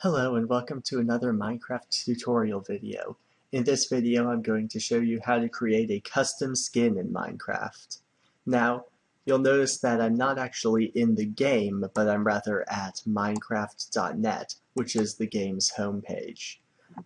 Hello and welcome to another Minecraft tutorial video. In this video I'm going to show you how to create a custom skin in Minecraft. Now, you'll notice that I'm not actually in the game, but I'm rather at minecraft.net, which is the game's homepage.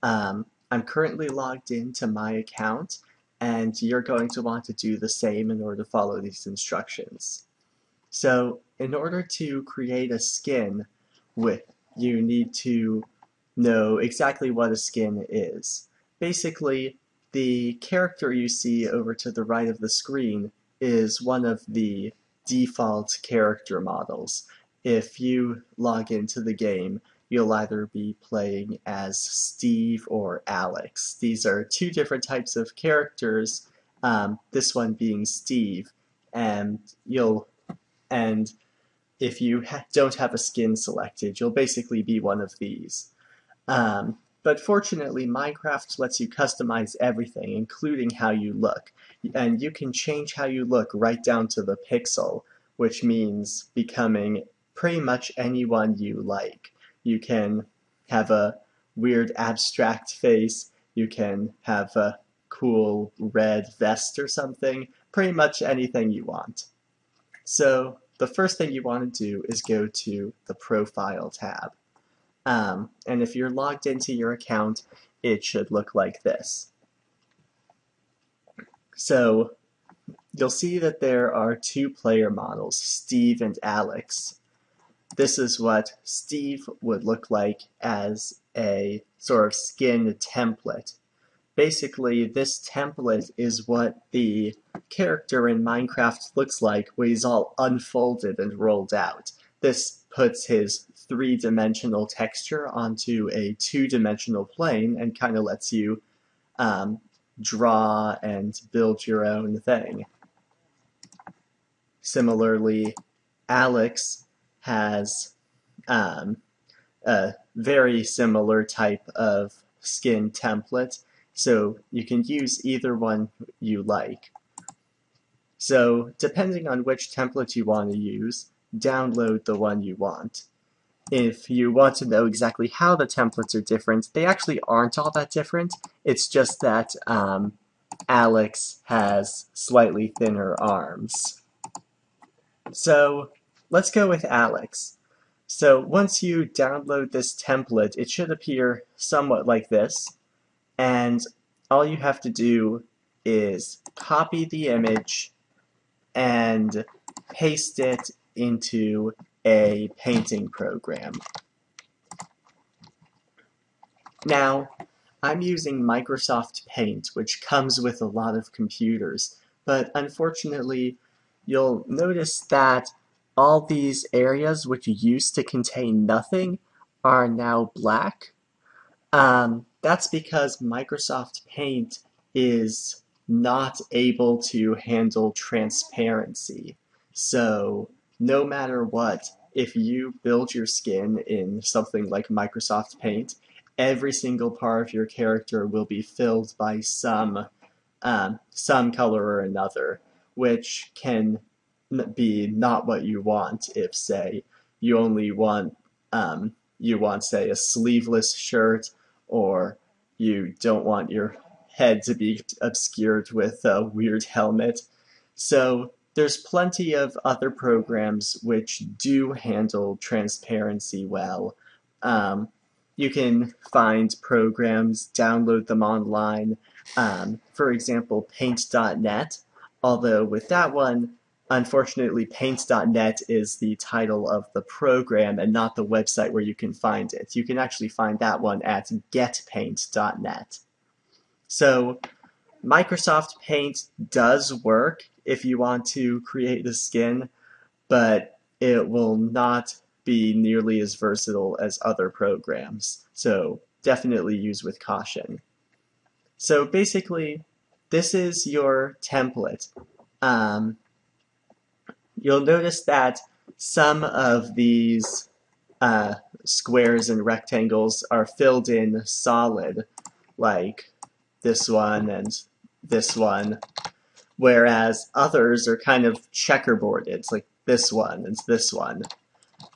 I'm currently logged into my account, and you're going to want to do the same in order to follow these instructions. So, in order to create a skin you need to know exactly what a skin is. Basically, the character you see over to the right of the screen is one of the default character models. If you log into the game, you'll either be playing as Steve or Alex. These are two different types of characters, this one being Steve, and if you don't have a skin selected, you'll basically be one of these. But fortunately, Minecraft lets you customize everything, including how you look. And you can change how you look right down to the pixel, which means becoming pretty much anyone you like. You can have a weird abstract face, you can have a cool red vest or something, pretty much anything you want. So the first thing you want to do is go to the Profile tab. And if you're logged into your account, it should look like this. So you'll see that there are two player models, Steve and Alex. This is what Steve would look like as a sort of skin template. Basically, this template is what the character in Minecraft looks like when he's all unfolded and rolled out. This puts his three-dimensional texture onto a two-dimensional plane and kind of lets you draw and build your own thing. Similarly, Alex has a very similar type of skin template, so you can use either one you like. So depending on which template you want to use, download the one you want. If you want to know exactly how the templates are different, they actually aren't all that different. It's just that Alex has slightly thinner arms. So let's go with Alex. So once you download this template, it should appear somewhat like this. And all you have to do is copy the image and paste it into a painting program. Now, I'm using Microsoft Paint, which comes with a lot of computers, but unfortunately, you'll notice that all these areas which used to contain nothing are now black. That's because Microsoft Paint is not able to handle transparency. So no matter what, if you build your skin in something like Microsoft Paint, every single part of your character will be filled by some color or another, which can be not what you want if, say, you only want say, a sleeveless shirt, or you don't want your head to be obscured with a weird helmet. So there's plenty of other programs which do handle transparency well. You can find programs, download them online. For example, Paint.net, although with that one, unfortunately, Paint.net is the title of the program and not the website where you can find it. You can actually find that one at getpaint.net. So Microsoft Paint does work if you want to create a skin, but it will not be nearly as versatile as other programs. So definitely use with caution. So basically, this is your template. You'll notice that some of these squares and rectangles are filled in solid, like this one and this one, whereas others are kind of checkerboarded, like this one and this one.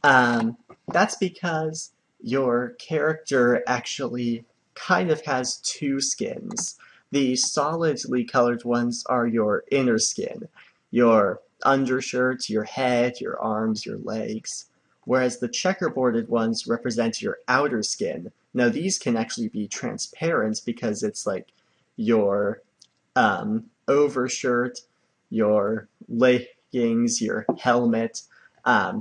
That's because your character actually kind of has two skins. The solidly colored ones are your inner skin, your undershirt, your head, your arms, your legs, whereas the checkerboarded ones represent your outer skin. Now these can actually be transparent because it's like your overshirt, your leggings, your helmet,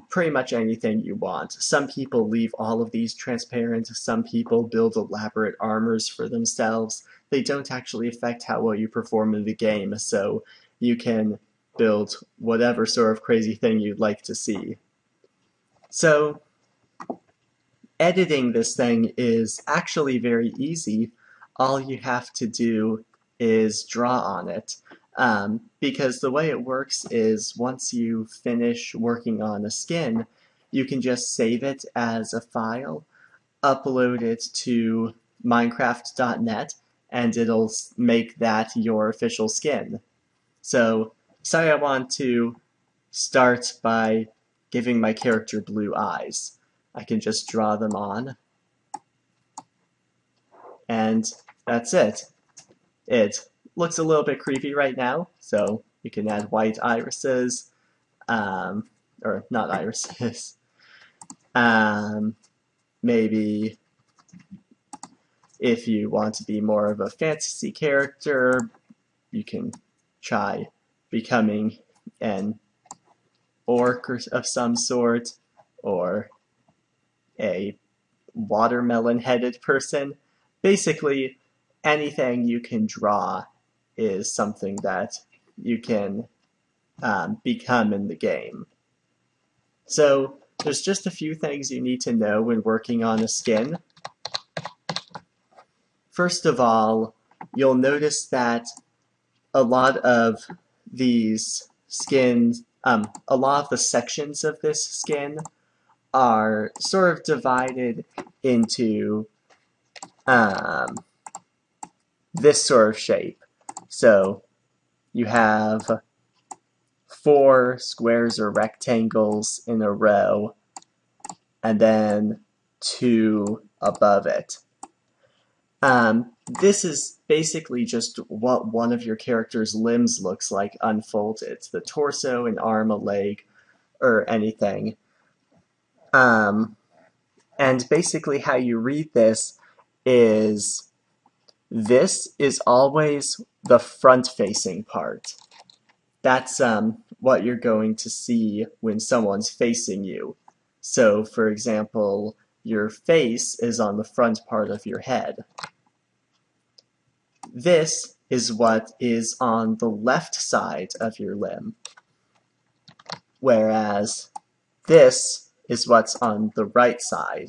pretty much anything you want. Some people leave all of these transparent, some people build elaborate armors for themselves. They don't actually affect how well you perform in the game, so you can build whatever sort of crazy thing you'd like to see. So, editing this thing is actually very easy. All you have to do is draw on it. Because the way it works is once you finish working on a skin, you can just save it as a file, upload it to Minecraft.net, and it'll make that your official skin. So, say I want to start by giving my character blue eyes. I can just draw them on, and that's it. It looks a little bit creepy right now, so you can add white irises, or not irises, maybe if you want to be more of a fantasy character, you can try becoming an orc of some sort, or a watermelon-headed person. Basically, anything you can draw is something that you can become in the game. So there's just a few things you need to know when working on a skin. First of all, you'll notice that a lot of these skins, a lot of the sections of this skin are sort of divided into this sort of shape. So you have 4 squares or rectangles in a row, and then 2 above it. This is basically just what one of your character's limbs looks like unfolded. The torso, an arm, a leg, or anything. And basically how you read this is always the front-facing part. That's what you're going to see when someone's facing you. So, for example, your face is on the front part of your head. This is what is on the left side of your limb, whereas this is what's on the right side.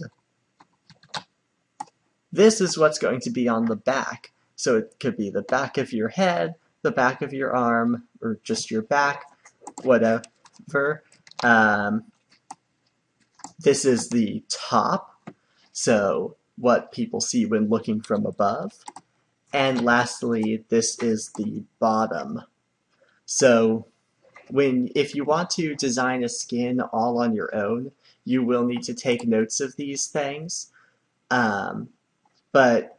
This is what's going to be on the back. So it could be the back of your head, the back of your arm, or just your back, whatever. This is the top, so what people see when looking from above. And lastly, this is the bottom. So if you want to design a skin all on your own, you will need to take notes of these things. But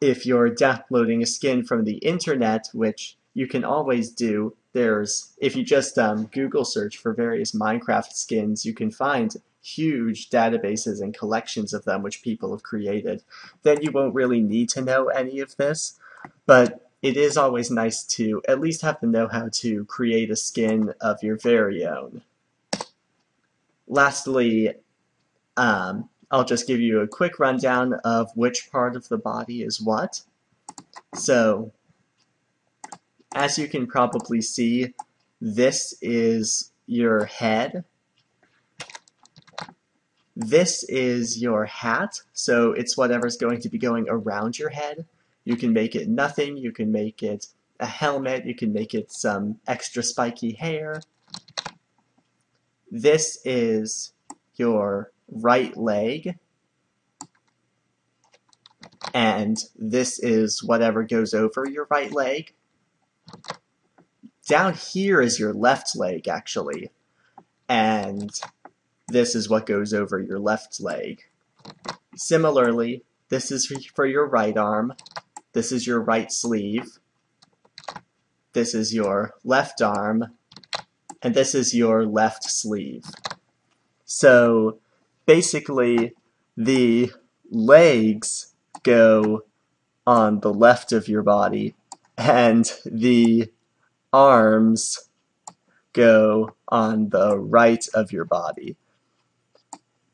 if you're downloading a skin from the internet, which you can always do, if you just Google search for various Minecraft skins, you can find huge databases and collections of them which people have created. Then you won't really need to know any of this, but it is always nice to at least have the know-how to create a skin of your very own. Lastly, I'll just give you a quick rundown of which part of the body is what. So, as you can probably see, this is your head. This is your hat, so it's whatever's going to be going around your head. You can make it nothing, you can make it a helmet, you can make it some extra spiky hair. This is your right leg, and this is whatever goes over your right leg. Down here is your left leg, actually, and this is what goes over your left leg. Similarly, this is for your right arm, this is your right sleeve, this is your left arm, and this is your left sleeve. So basically, the legs go on the left of your body, and the arms go on the right of your body.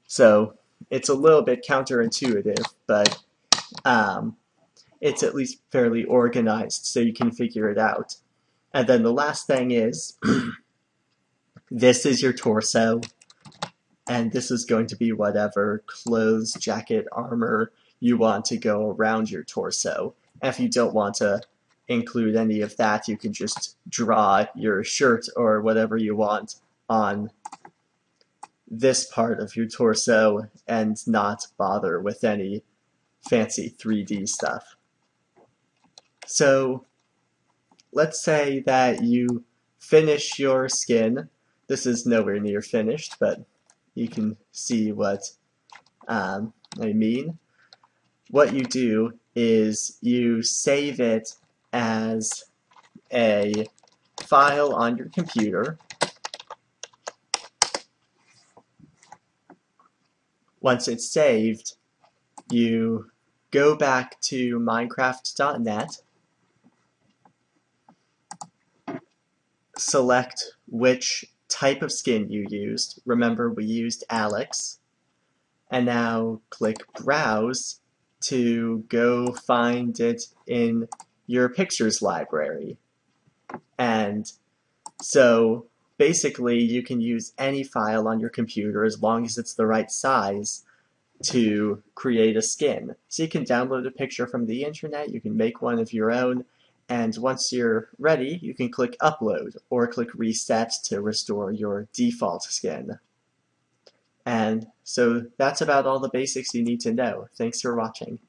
So it's a little bit counterintuitive, but it's at least fairly organized so you can figure it out. And then the last thing is, this is your torso, and this is going to be whatever clothes, jacket, armor you want to go around your torso. And if you don't want to include any of that, you can just draw your shirt or whatever you want on this part of your torso and not bother with any fancy 3D stuff. So let's say that you finish your skin. This is nowhere near finished, but you can see what I mean. What you do is you save it as a file on your computer. Once it's saved, you go back to Minecraft.net, select which type of skin you used. Remember, we used Alex. And now click Browse to go find it in your pictures library. And so basically you can use any file on your computer as long as it's the right size to create a skin. So you can download a picture from the internet, you can make one of your own, and once you're ready, you can click Upload or click Reset to restore your default skin. And so that's about all the basics you need to know. Thanks for watching.